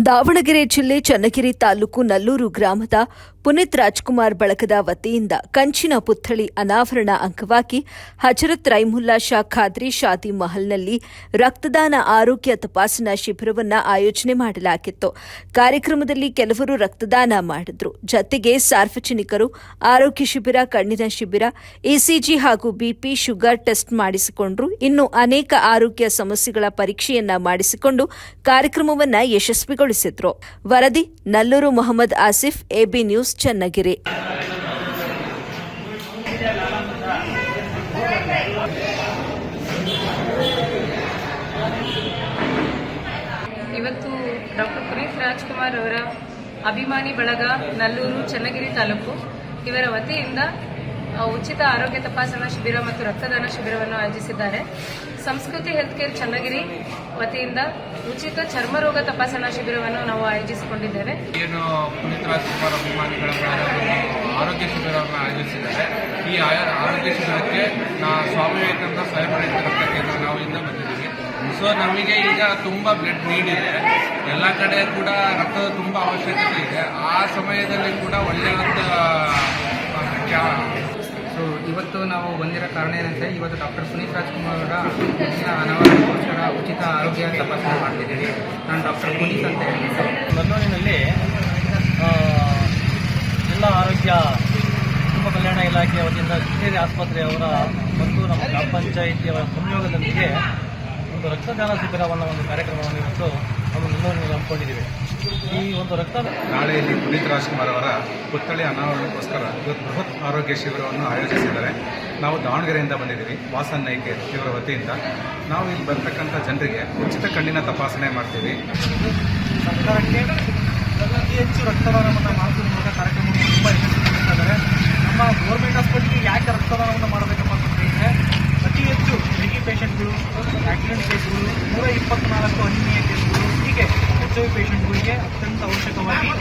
ದಾವಣಗೆರೆ ಜಿಲ್ಲೆ ಚನ್ನಗಿರಿ ತಾಲೂಕು ನಲ್ಲೂರು ಗ್ರಾಮದ ಪುನೀತ್ ರಾಜ್ಕುಮಾರ್ ಬಳಗದ ವತಿಯಿಂದ ಕಂಚಿನ ಪುತ್ಥಳಿ ಅನಾವರಣ ಅಂಗವಾಗಿ ಹಜರತ್ ರೈಮುಲ್ಲಾ ಶಾ ಖಾದ್ರಿ ಶಾದಿ ಮಹಲ್ನಲ್ಲಿ ರಕ್ತದಾನ ಆರೋಗ್ಯ ತಪಾಸಣಾ ಶಿಬಿರವನ್ನು ಆಯೋಜನೆ ಮಾಡಲಾಗಿತ್ತು. ಕಾರ್ಯಕ್ರಮದಲ್ಲಿ ಕೆಲವರು ರಕ್ತದಾನ ಮಾಡಿದ್ರು. ಜತೆಗೆ ಸಾರ್ವಜನಿಕರು ಆರೋಗ್ಯ ಶಿಬಿರ, ಕಣ್ಣಿನ ಶಿಬಿರ, ಇಸಿಜಿ ಹಾಗೂ ಬಿಪಿ, ಶುಗರ್ ಟೆಸ್ಟ್ ಮಾಡಿಸಿಕೊಂಡ್ರು. ಇನ್ನು ಅನೇಕ ಆರೋಗ್ಯ ಸಮಸ್ಯೆಗಳ ಪರೀಕ್ಷೆಯನ್ನ ಮಾಡಿಸಿಕೊಂಡು ಕಾರ್ಯಕ್ರಮವನ್ನು ಯಶಸ್ವಿಗೊಳಿಸಿದ್ರು. ವರದಿ ನಲ್ಲೂರು ಮೊಹಮ್ಮದ್ ಆಸಿಫ್, ಎಬಿ ನ್ಯೂಸ್, ಚನ್ನಗಿರಿ. ಇವತ್ತು ಡಾಕ್ಟರ್ ಪುನೀತ್ ರಾಜ್ಕುಮಾರ್ ಅವರ ಅಭಿಮಾನಿ ಬಳಗ ನಲ್ಲೂರು ಚನ್ನಗಿರಿ ತಾಲೂಕು ಇವರ ವತಿಯಿಂದ ಉಚಿತ ಆರೋಗ್ಯ ತಪಾಸಣಾ ಶಿಬಿರ ಮತ್ತು ರಕ್ತದಾನ ಶಿಬಿರವನ್ನು ಆಯೋಜಿಸಿದ್ದಾರೆ. ಸಂಸ್ಕೃತಿ ಹೆಲ್ತ್ ಕೇರ್ ಚನ್ನಗಿರಿ ವತಿಯಿಂದ ಉಚಿತ ಚರ್ಮ ರೋಗ ತಪಾಸಣಾ ಶಿಬಿರವನ್ನು ನಾವು ಆಯೋಜಿಸಿಕೊಂಡಿದ್ದೇವೆ. ಏನು ಪುನೀತ್ ರಾಜ್ಕುಮಾರ್ ಅಭಿಮಾನಿಗಳ ಆರೋಗ್ಯ ಶಿಬಿರವನ್ನು ಆಯೋಜಿಸಿದ್ದಾರೆ. ಈ ಆರೋಗ್ಯ ಶಿಬಿರಕ್ಕೆ ಸ್ವಾಮಿ ವಿವೇಕಾನಂದ ಸ್ವಯಂ ರಕ್ತ ಕೇಂದ್ರ ನಾವು ಇಂದ ಬಂದಿದ್ದೀವಿ. ಸೊ ನಮಗೆ ಈಗ ತುಂಬಾ ಬ್ಲಡ್ ನೀಡ್ ಇದೆ. ಎಲ್ಲ ಕಡೆ ಕೂಡ ರಕ್ತದ ತುಂಬಾ ಅವಶ್ಯಕತೆ ಇದೆ. ಆ ಸಮಯದಲ್ಲಿ ಕೂಡ ಒಳ್ಳೆಯ ಸೊ ಇವತ್ತು ನಾವು ಬಂದಿರೋ ಕಾರಣ ಏನಂದರೆ, ಇವತ್ತು ಡಾಕ್ಟರ್ ಪುನೀತ್ ರಾಜ್ಕುಮಾರ್ ಅವರ ಅನಾವರಣಕ್ಕೋಸ್ಕರ ಉಚಿತ ಆರೋಗ್ಯ ತಪಾಸಣೆ ಮಾಡ್ತಿದ್ದೀವಿ. ನಾನು ಡಾಕ್ಟರ್ ಪುನೀತ್ ಅಂತ ಹೇಳಿದ್ದು. ನಲ್ಲೂರಿನಲ್ಲಿ ಜಿಲ್ಲಾ ಆರೋಗ್ಯ ಕುಟುಂಬ ಕಲ್ಯಾಣ ಇಲಾಖೆಯ ವತಿಯಿಂದ ಕಚೇರಿ ಆಸ್ಪತ್ರೆಯವರ ಮತ್ತು ನಮ್ಮ ಗ್ರಾಮ ಪಂಚಾಯಿತಿಯವರ ಸಂಯೋಗದೊಂದಿಗೆ ಒಂದು ರಕ್ತದಾನ ಶಿಬಿರವನ್ನು ಒಂದು ಕಾರ್ಯಕ್ರಮವನ್ನು ಇವತ್ತು ನಮ್ಮ ನಲ್ಲೂರಿನಲ್ಲಿ ಹಮ್ಮಿಕೊಂಡಿದ್ದೀವಿ. ಈ ಒಂದು ನಾಳೆ ಇಲ್ಲಿ ಪುನೀತ್ ರಾಜ್ಕುಮಾರ್ ಅವರ ಪುತ್ಥಳಿ ಅನಾವರಣಕ್ಕೋಸ್ಕರ ಇವತ್ತು ಬೃಹತ್ ಆರೋಗ್ಯ ಶಿಬಿರವನ್ನು ಆಯೋಜಿಸಿದ್ದಾರೆ. ನಾವು ದಾವಣಗೆರೆಯಿಂದ ಬಂದಿದ್ದೀವಿ. ವಾಸನ್ ನೈಕೆ ಇವರ ವತಿಯಿಂದ ನಾವು ಇಲ್ಲಿ ಬರ್ತಕ್ಕಂಥ ಜನರಿಗೆ ಉಚಿತ ಕಣ್ಣಿನ ತಪಾಸಣೆ ಮಾಡ್ತೀವಿ. ಸರ್ಕಾರಕ್ಕೆ ಅತಿ ಹೆಚ್ಚು ರಕ್ತದಾನವನ್ನು ಮಾಡುವ ಮೂಲಕ ಕಾರ್ಯಕ್ರಮವನ್ನು ತುಂಬ ಯಶಸ್ವಿಗೊಳಿಸ್ತಾ ಇದ್ದಾರೆ. ನಮ್ಮ ಗೌರ್ಮೆಂಟ್ ಹಾಸ್ಪಿಟಲ್ಗೆ ಯಾಕೆ ರಕ್ತದಾನವನ್ನು ಮಾಡಬೇಕಪ್ಪ ಅಂತಂದರೆ, ಅತಿ ಹೆಚ್ಚು ಡೆಂಗಿ ಪೇಷಂಟ್ಗಳು, ಆಕ್ಸಿಡೆಂಟ್ ಕೇಸ್ಗಳು, 124 ಅನಿಮಿಯಾ ಕೇಸ್ಗಳು, ಹೀಗೆ HIV ಪೇಷಂಟ್ಗಳಿಗೆ ಅತ್ಯಂತ ಅವಶ್ಯಕವಾಗಿ